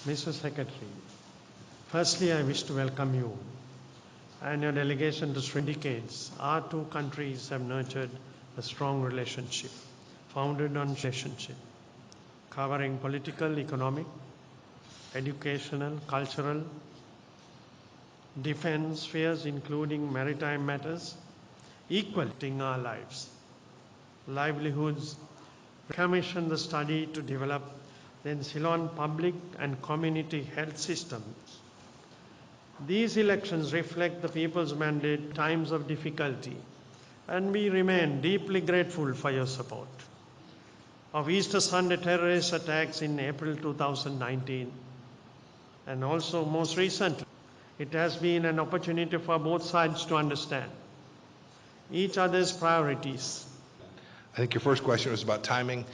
Mr. Secretary, firstly I wish to welcome you and your delegation to Sri Lanka. Decades, our two countries have nurtured a strong relationship, founded on relationship, covering political, economic, educational, cultural, defense spheres, including maritime matters, equally in our lives, livelihoods. Commissioned the study to develop the Ceylon public and community health systems. These elections reflect the people's mandate, times of difficulty, and we remain deeply grateful for your support. Of Easter Sunday terrorist attacks in April 2019, and also most recently, it has been an opportunity for both sides to understand each other's priorities. I think your first question was about timing.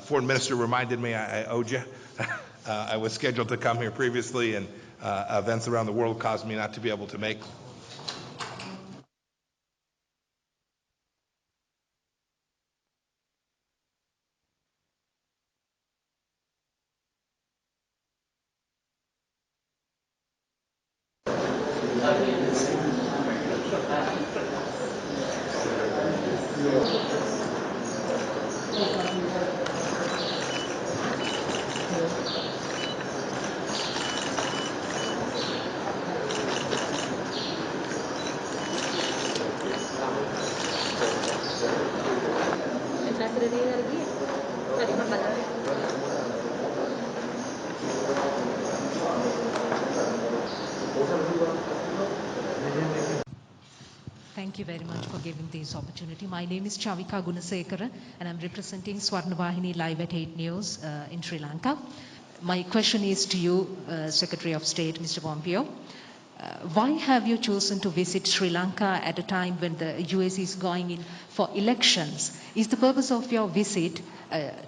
Foreign Minister reminded me I owed you. I was scheduled to come here previously, and events around the world caused me not to be able to make. Thank you very much for giving this opportunity. My name is Chavika Gunasekara, and I'm representing Swarnavahini Live at 8 News in Sri Lanka. My question is to you, Secretary of State, Mr. Pompeo. Why have you chosen to visit Sri Lanka at a time when the US is going in for elections? Is the purpose of your visit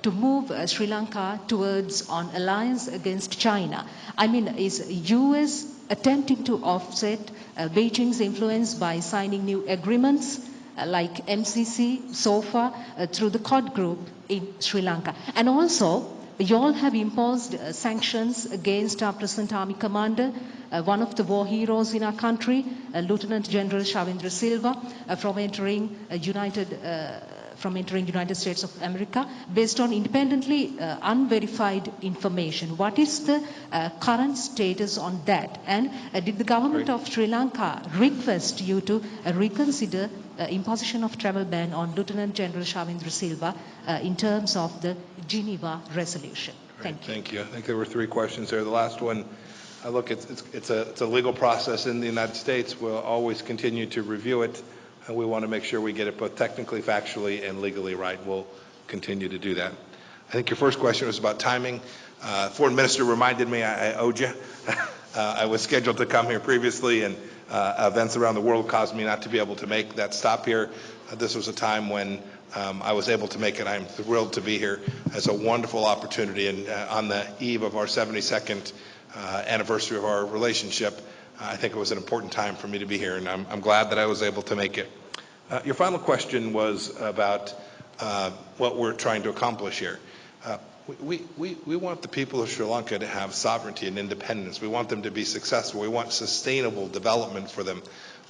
to move Sri Lanka towards an alliance against China? I mean, is US attempting to offset Beijing's influence by signing new agreements like MCC, SOFA, through the Quad group in Sri Lanka? And also, you all have imposed sanctions against our present army commander, one of the war heroes in our country, Lieutenant General Shavindra Silva, from entering United States of America based on independently unverified information. What is the current status on that? And did the government of Sri Lanka request you to reconsider imposition of travel ban on Lieutenant General Shavindra Silva in terms of the Geneva resolution? Thank you. Thank you. I think there were three questions there. The last one, look, it's a legal process in the United States. We'll always continue to review it, and we want to make sure we get it both technically, factually, and legally right. We'll continue to do that. I think your first question was about timing. Foreign Minister reminded me I owed you. I was scheduled to come here previously, and events around the world caused me not to be able to make that stop here. This was a time when I was able to make it. I'm thrilled to be here. It's a wonderful opportunity, and on the eve of our 72nd anniversary of our relationship, I think it was an important time for me to be here, and I'm glad that I was able to make it. Your final question was about what we're trying to accomplish here. We want the people of Sri Lanka to have sovereignty and independence. We want them to be successful. We want sustainable development for them.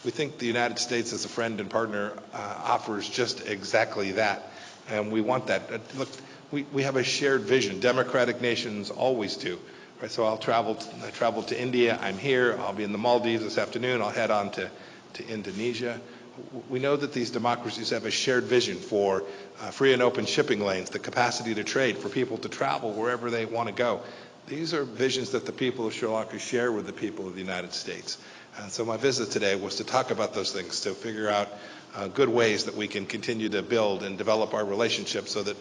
We think the United States as a friend and partner offers just exactly that, and we want that. Look, we have a shared vision. Democratic nations always do. Right, so I traveled to India. I'm here. I'll be in the Maldives this afternoon. I'll head on to Indonesia. We know that these democracies have a shared vision for free and open shipping lanes, the capacity to trade, for people to travel wherever they want to go. These are visions that the people of Sri Lanka share with the people of the United States. And so my visit today was to talk about those things, to figure out good ways that we can continue to build and develop our relationships so that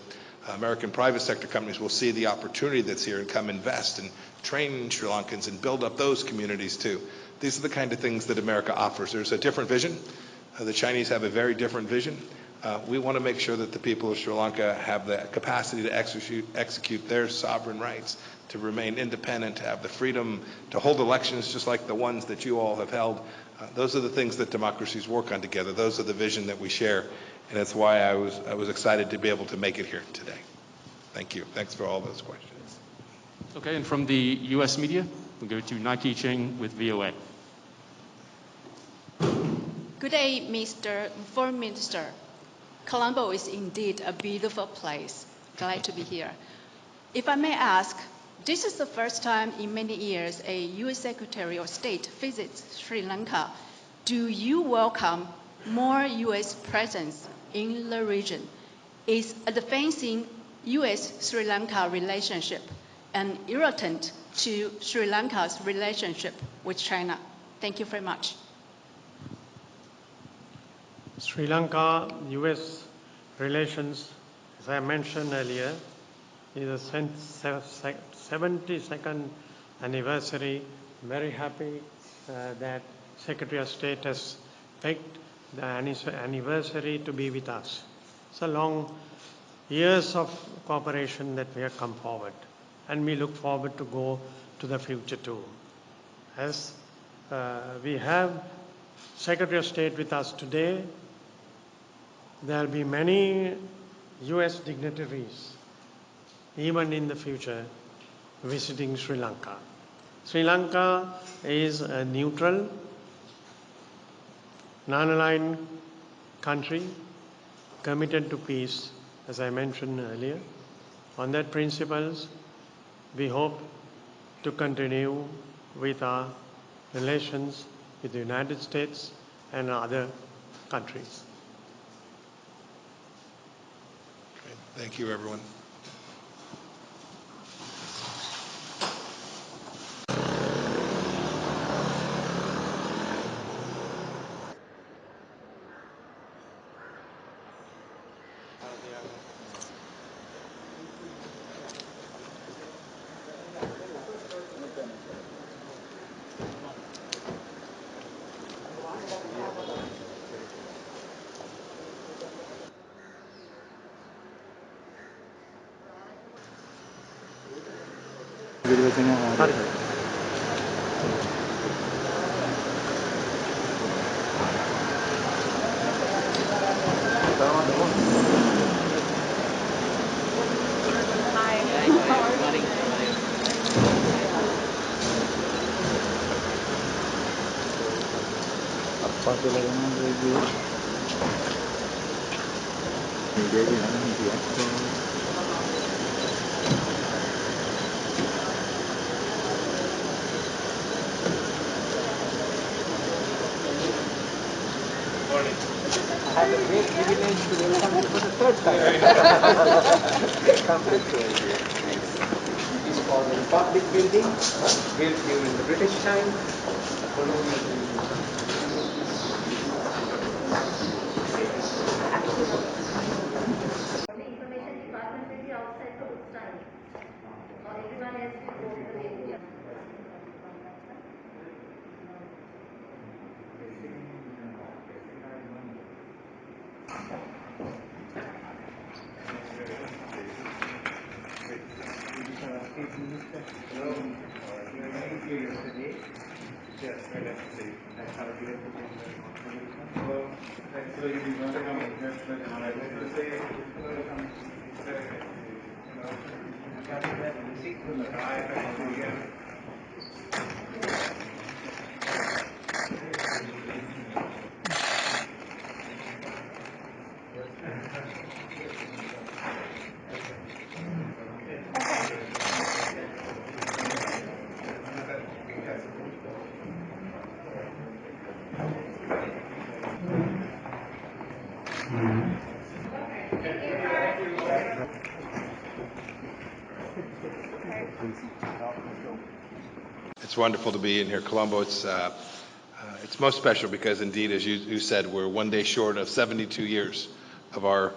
American private sector companies will see the opportunity that's here and come invest and train Sri Lankans and build up those communities too. These are the kind of things that America offers. There's a different vision. The Chinese have a very different vision. We want to make sure that the people of Sri Lanka have the capacity to execute their sovereign rights, to remain independent, to have the freedom to hold elections just like the ones that you all have held. Those are the things that democracies work on together. Those are the vision that we share, and that's why I was excited to be able to make it here today. Thank you. Thanks for all those questions. Okay, and from the U.S. media, we'll go to Nike Ching with VOA. Good day, Mr. Foreign Minister. Colombo is indeed a beautiful place. Glad to be here. If I may ask, this is the first time in many years a U.S. Secretary of State visits Sri Lanka. Do you welcome more U.S. presence in the region? Is advancing U.S.-Sri Lanka relationship an irritant to Sri Lanka's relationship with China? Thank you very much. Sri Lanka-US relations, as I mentioned earlier, is the 72nd anniversary. Very happy that Secretary of State has picked the anniversary to be with us. It's a long years of cooperation that we have come forward, and we look forward to go to the future too. As we have Secretary of State with us today, there will be many US dignitaries even in the future visiting Sri Lanka. Sri Lanka is a neutral, non-aligned country committed to peace, as I mentioned earlier. On that principles, we hope to continue with our relations with the United States and other countries. Thank you, everyone. I had the great privilege to welcome you for the third time. It is for the Republic building, built during the British time, the colonial building. It's wonderful to be in here, Colombo. It's It's most special because indeed, as you said, we're one day short of 72 years of our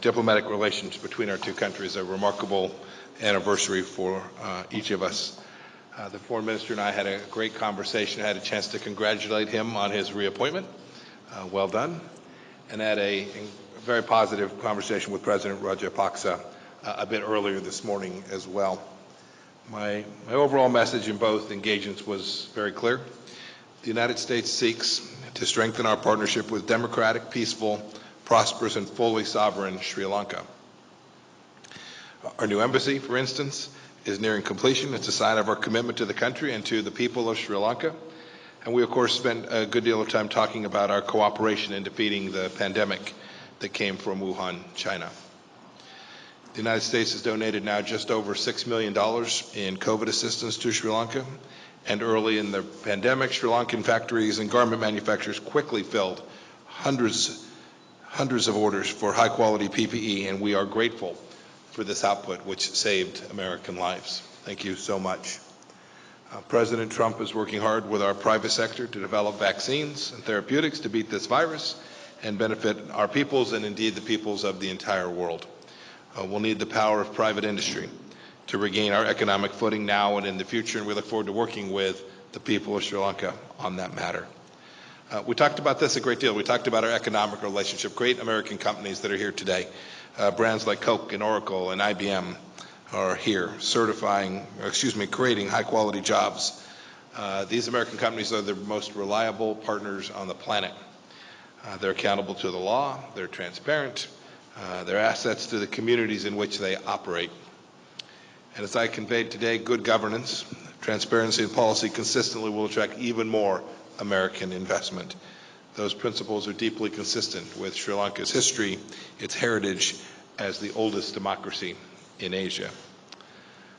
diplomatic relations between our two countries, a remarkable anniversary for each of us. The foreign minister and I had a great conversation. I had a chance to congratulate him on his reappointment. Well done. And had a very positive conversation with President Rajapaksa a bit earlier this morning as well. My overall message in both engagements was very clear. The United States seeks to strengthen our partnership with democratic, peaceful, prosperous, and fully sovereign Sri Lanka. Our new embassy, for instance, is nearing completion. It's a sign of our commitment to the country and to the people of Sri Lanka. And we, of course, spent a good deal of time talking about our cooperation in defeating the pandemic that came from Wuhan, China. The United States has donated now just over $6 million in COVID assistance to Sri Lanka. And early in the pandemic, Sri Lankan factories and garment manufacturers quickly filled hundreds of orders for high-quality PPE, and we are grateful for this output, which saved American lives. Thank you so much. President Trump is working hard with our private sector to develop vaccines and therapeutics to beat this virus and benefit our peoples and indeed the peoples of the entire world. We'll need the power of private industry to regain our economic footing now and in the future, and we look forward to working with the people of Sri Lanka on that matter. We talked about this a great deal. We talked about our economic relationship. Great American companies that are here today, brands like Coke and Oracle and IBM are here creating high-quality jobs. These American companies are the most reliable partners on the planet. They're accountable to the law, they're transparent, they're assets to the communities in which they operate. And as I conveyed today, good governance, transparency, and policy consistently will attract even more American investment. Those principles are deeply consistent with Sri Lanka's history, its heritage as the oldest democracy in Asia.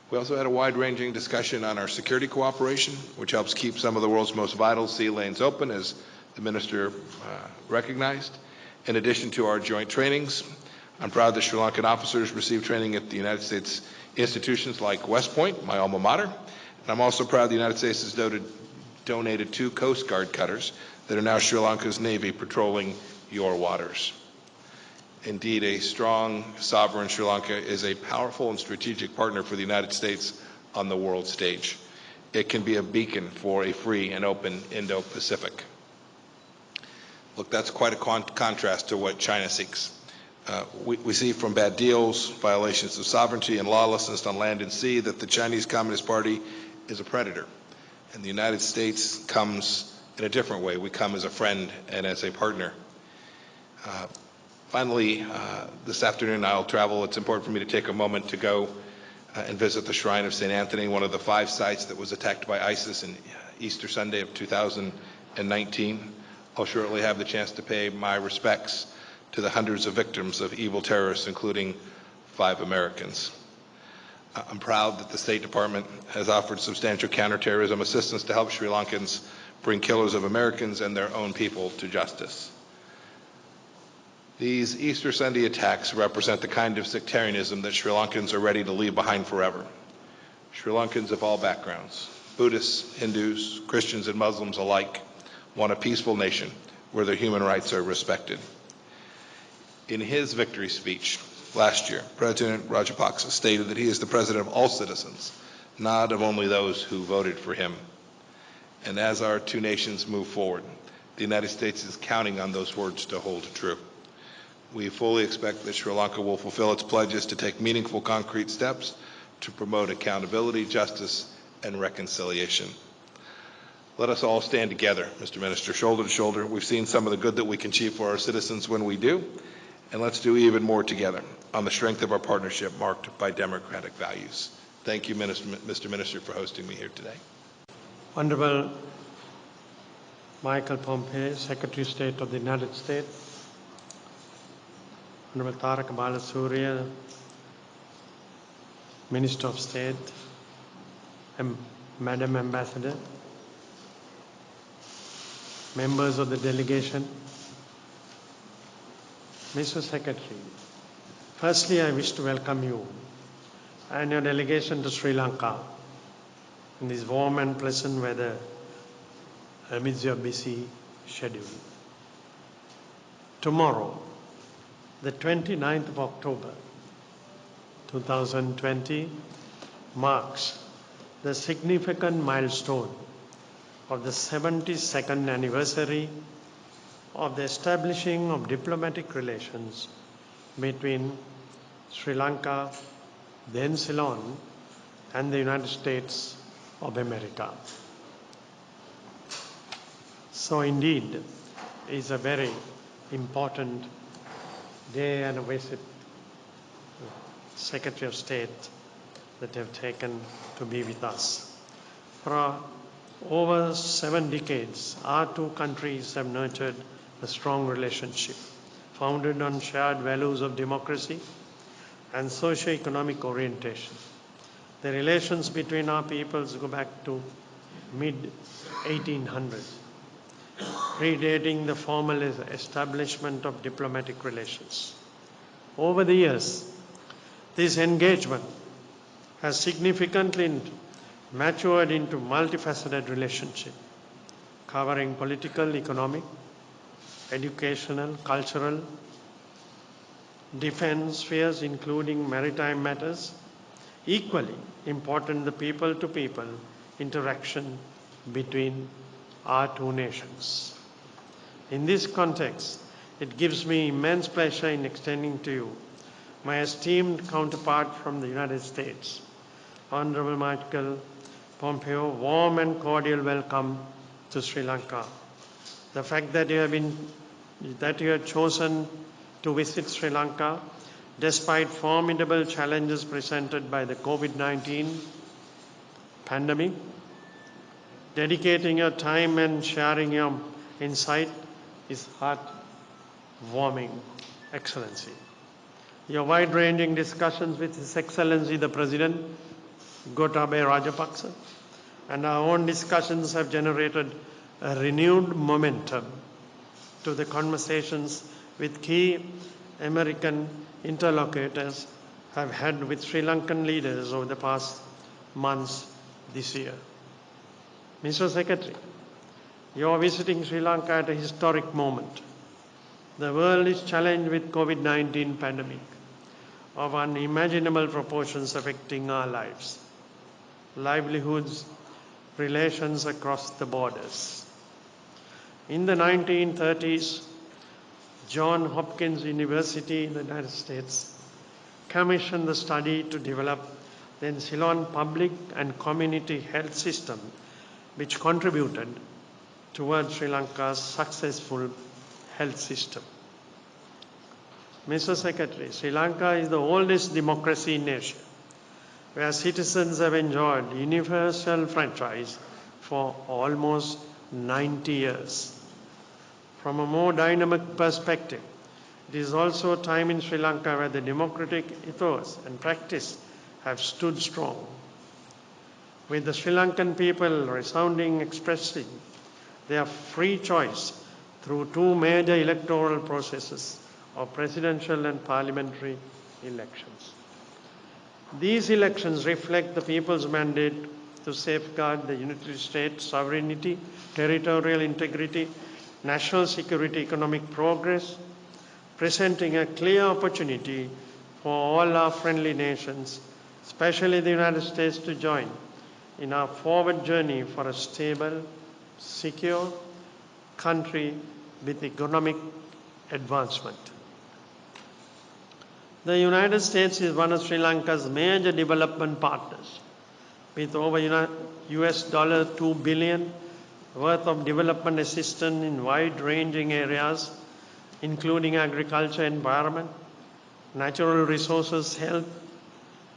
We also had a wide-ranging discussion on our security cooperation, which helps keep some of the world's most vital sea lanes open, as the minister recognized. In addition to our joint trainings, I'm proud that Sri Lankan officers receive training at the United States institutions like West Point, my alma mater. And I'm also proud the United States has donated 2 Coast Guard cutters that are now Sri Lanka's Navy patrolling your waters. Indeed, a strong, sovereign Sri Lanka is a powerful and strategic partner for the United States on the world stage. It can be a beacon for a free and open Indo-Pacific. Look, that's quite a contrast to what China seeks. We see from bad deals, violations of sovereignty, and lawlessness on land and sea that the Chinese Communist Party is a predator. And the United States comes in a different way. We come as a friend and as a partner. Finally, this afternoon I'll travel. It's important for me to take a moment to go and visit the Shrine of St. Anthony, one of the 5 sites that was attacked by ISIS in Easter Sunday of 2019. I'll shortly have the chance to pay my respects to the hundreds of victims of evil terrorists, including 5 Americans. I'm proud that the State Department has offered substantial counterterrorism assistance to help Sri Lankans bring killers of Americans and their own people to justice. These Easter Sunday attacks represent the kind of sectarianism that Sri Lankans are ready to leave behind forever. Sri Lankans of all backgrounds, Buddhists, Hindus, Christians, and Muslims alike, want a peaceful nation where their human rights are respected. In his victory speech last year, President Rajapaksa stated that he is the president of all citizens, not of only those who voted for him. And as our two nations move forward, the United States is counting on those words to hold true. We fully expect that Sri Lanka will fulfill its pledges to take meaningful, concrete steps to promote accountability, justice, and reconciliation. Let us all stand together, Mr. Minister, shoulder to shoulder. We've seen some of the good that we can achieve for our citizens when we do, and let's do even more together on the strength of our partnership marked by democratic values. Thank you, Mr. Minister, for hosting me here today. Honorable Michael Pompeo, Secretary of State of the United States, Honorable Tarak Balasuriya, Minister of State, and Madam Ambassador, members of the delegation, Mr. Secretary, firstly I wish to welcome you and your delegation to Sri Lanka in this warm and pleasant weather amidst your busy schedule. Tomorrow, the 29th of October, 2020, marks the significant milestone of the 72nd anniversary of the establishing of diplomatic relations between Sri Lanka, then Ceylon, and the United States of America. So indeed, it's a very important day and a visit Secretary of State that have taken to be with us. For over 7 decades, our two countries have nurtured a strong relationship founded on shared values of democracy and socio-economic orientation. The relations between our peoples go back to mid-1800s, predating the formal establishment of diplomatic relations. Over the years, this engagement has significantly matured into multifaceted relationship, covering political, economic, educational, cultural, defense spheres, including maritime matters. Equally important, the people-to-people interaction between our two nations. In this context, it gives me immense pleasure in extending to you my esteemed counterpart from the United States, Honorable Michael Pompeo, warm and cordial welcome to Sri Lanka. The fact that you have chosen to visit Sri Lanka despite formidable challenges presented by the COVID-19 pandemic, dedicating your time and sharing your insight is heart-warming, Excellency. Your wide-ranging discussions with His Excellency the President, Gotabaya Rajapaksa, and our own discussions have generated a renewed momentum to the conversations with key American interlocutors have had with Sri Lankan leaders over the past months this year. Mr. Secretary, you are visiting Sri Lanka at a historic moment. The world is challenged with COVID-19 pandemic of unimaginable proportions affecting our lives, livelihoods, relations across the borders. In the 1930s, Johns Hopkins University in the United States commissioned the study to develop the Ceylon public and community health system, which contributed towards Sri Lanka's successful health system. Mr. Secretary, Sri Lanka is the oldest democracy in Asia, where citizens have enjoyed universal franchise for almost 90 years. From a more dynamic perspective, it is also a time in Sri Lanka where the democratic ethos and practice have stood strong, with the Sri Lankan people resounding expressing their free choice through two major electoral processes of presidential and parliamentary elections. These elections reflect the people's mandate to safeguard the United States' sovereignty, territorial integrity, national security, economic progress, presenting a clear opportunity for all our friendly nations, especially the United States, to join in our forward journey for a stable, secure country with economic advancement. The United States is one of Sri Lanka's major development partners, with over US $2 billion worth of development assistance in wide-ranging areas, including agriculture, environment, natural resources, health,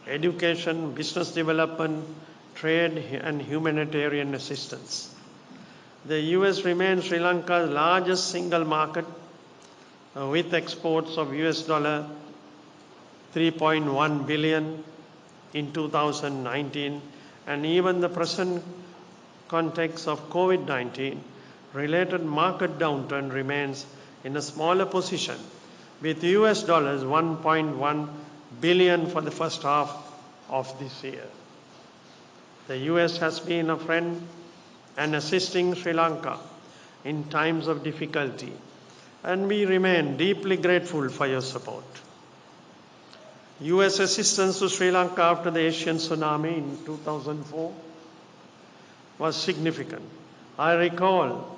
education, business development, trade, and humanitarian assistance. The US remains Sri Lanka's largest single market, with exports of US $3.1 billion in 2019, and even the present context of COVID-19 related market downturn remains in a smaller position, with US $1.1 billion for the first half of this year. The US has been a friend and assisting Sri Lanka in times of difficulty, and we remain deeply grateful for your support. US assistance to Sri Lanka after the Asian tsunami in 2004 was significant. I recall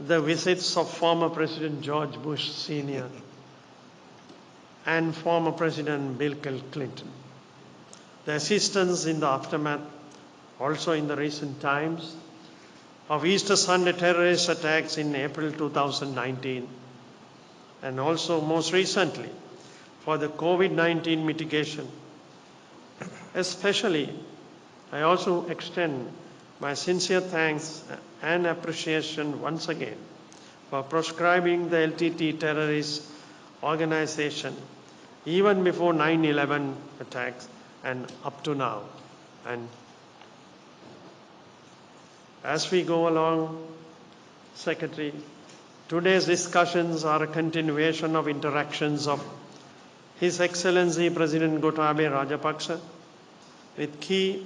the visits of former President George Bush Sr. and former President Bill Clinton. The assistance in the aftermath, also in the recent times, of Easter Sunday terrorist attacks in April 2019, and also most recently for the COVID-19 mitigation. Especially, I also extend my sincere thanks and appreciation once again for proscribing the LTT terrorist organization even before 9/11 attacks and up to now. And as we go along, Secretary, today's discussions are a continuation of interactions of His Excellency President Gotabaya Rajapaksa with key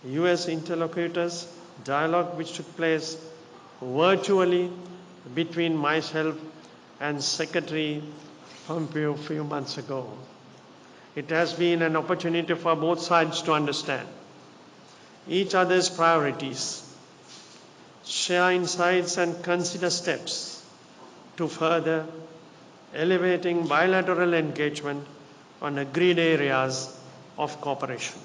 US interlocutors, dialogue which took place virtually between myself and Secretary Pompeo a few months ago. It has been an opportunity for both sides to understand each other's priorities, share insights and consider steps to further elevating bilateral engagement on agreed areas of cooperation.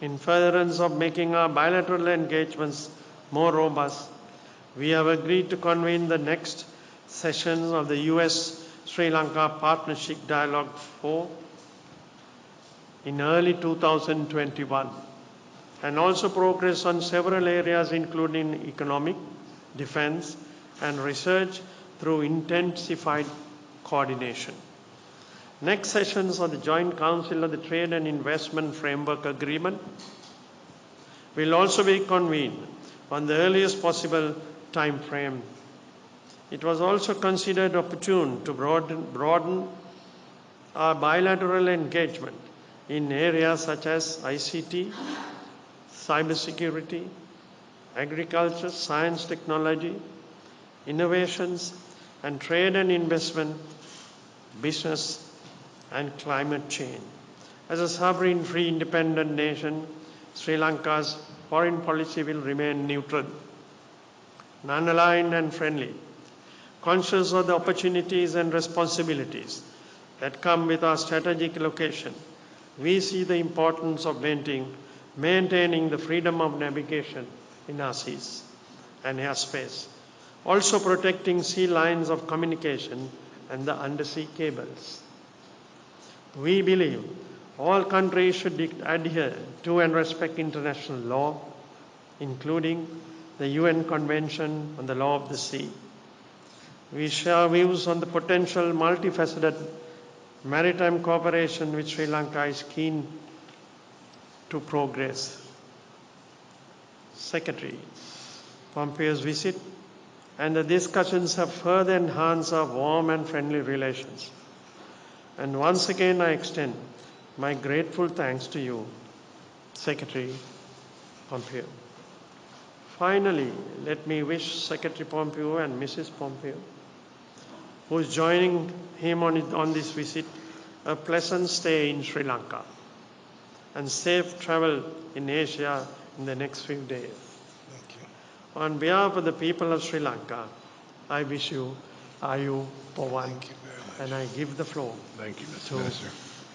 In furtherance of making our bilateral engagements more robust, we have agreed to convene the next sessions of the US-Sri Lanka Partnership Dialogue 4 in early 2021, and also progress on several areas including economic, defense, and research through intensified coordination. Next sessions of the Joint Council of the Trade and Investment Framework Agreement will also be convened on the earliest possible time frame. It was also considered opportune to broaden our bilateral engagement in areas such as ICT, cybersecurity, agriculture, science, technology, innovations, and trade and investment, business, and climate change. As a sovereign, free, independent nation, Sri Lanka's foreign policy will remain neutral, non-aligned and friendly, conscious of the opportunities and responsibilities that come with our strategic location. We see the importance of maintaining the freedom of navigation in our seas and airspace, also protecting sea lines of communication and the undersea cables. We believe all countries should adhere to and respect international law, including the UN Convention on the Law of the Sea. We share views on the potential multifaceted maritime cooperation which Sri Lanka is keen to progress. Secretary, Pompeo's visit and the discussions have further enhanced our warm and friendly relations. And once again, I extend my grateful thanks to you, Secretary Pompeo. Finally, let me wish Secretary Pompeo and Mrs. Pompeo, who is joining him on this visit, a pleasant stay in Sri Lanka and safe travel in Asia in the next few days. Thank you. On behalf of the people of Sri Lanka, I wish you Ayu Pawan, Thank you very much. and I give the floor Thank you, Mr. to Minister.